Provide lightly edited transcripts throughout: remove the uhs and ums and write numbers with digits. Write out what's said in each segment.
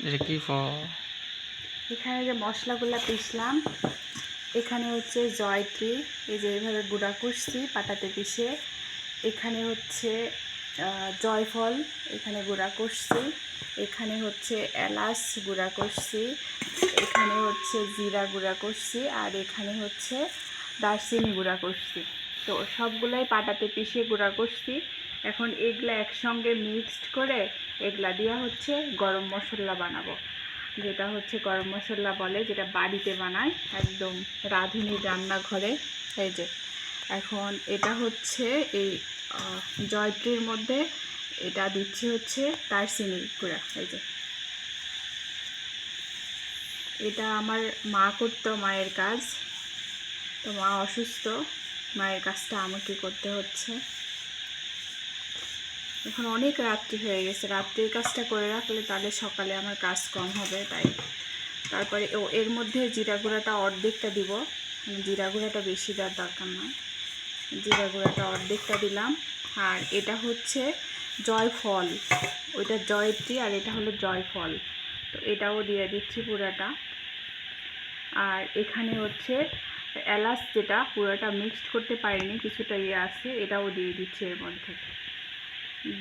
এটা কি এখানে যে মশলাগুলো পিষলাম, এখানে হচ্ছে জয়ত্রী, এই যে এইভাবে গুঁড়া করছি পাটাতে পিষে। এখানে হচ্ছে জয়ফল, এখানে গুঁড়া করছি। এখানে হচ্ছে এলাচ গুঁড়া করছি। এখানে হচ্ছে জিরা গুঁড়া করছি। আর এখানে হচ্ছে দারচিনি গুঁড়া করছি। তো সবগুলাই পাটাতে পিষে গুঁড়া করছি। এখন এগুলা একসঙ্গে মিক্সড করে এগুলা দিয়া হচ্ছে গরম মশলা বানাবো, যেটা হচ্ছে গরম মশলা বলে, যেটা বাড়িতে বানায় একদম রাঁধুনির রান্নাঘরে। এই যে এখন এটা হচ্ছে এই জয়ত্রীর মধ্যে এটা দিচ্ছি হচ্ছে দারচিনি গুঁড়া। এই যে এটা আমার মা করতো, মায়ের কাজ। তো মা অসুস্থ, মায়ের কাজটা আমাকে করতে হচ্ছে। এখন অনেক রাত্রি হয়ে গেছে, রাত্রির কাজটা করে রাখলে তাহলে সকালে আমার কাজ কম হবে। তাই তারপরে এর মধ্যে জিরা গুঁড়াটা অর্ধেকটা দিব, জিরা গুঁড়াটা বেশি দেওয়ার দরকার নয়, জিরা গুঁড়াটা অর্ধেকটা দিলাম। আর এটা হচ্ছে জয়ফল, ওইটা জয়ত্রী আর এটা হলো জয়ফল, তো এটাও দিয়ে দিচ্ছি পুরাটা। আর এখানে হচ্ছে এলাচ, যেটা পুরোটা মিক্সড করতে পারিনি, কিছুটা ইয়ে আছে, এটাও দিয়ে দিচ্ছি এর মধ্যে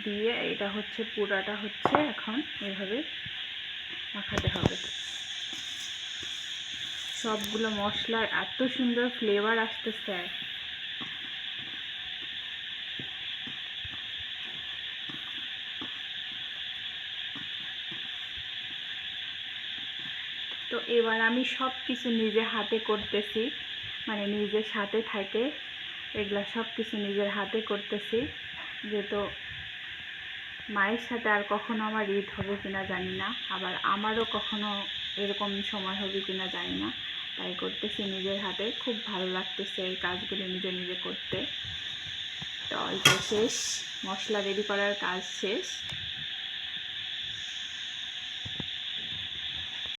দিয়ে। এটা হচ্ছে পুরাটা হচ্ছে এখন এভাবে মাখাতে হবে। সবগুলো মশলার এত সুন্দর ফ্লেভার আসতেছে। তো এবার আমি সব কিছু নিজে হাতে করতেছি, মানে নিজের সাথে থাকে এগুলা সব কিছু নিজের হাতে করতেছি। যেহেতু মায়ের সাথে আর কখনো আমার ঈদ হবে কিনা জানি না, আবার আমারও কখনো এরকম সময় হবে কিনা জানি না, তাই করতেছি নিজের হাতে। খুব ভালো লাগতেছে এই কাজগুলো নিজে নিজে করতে। তো এই তো শেষ, মশলা রেডি করার কাজ শেষ।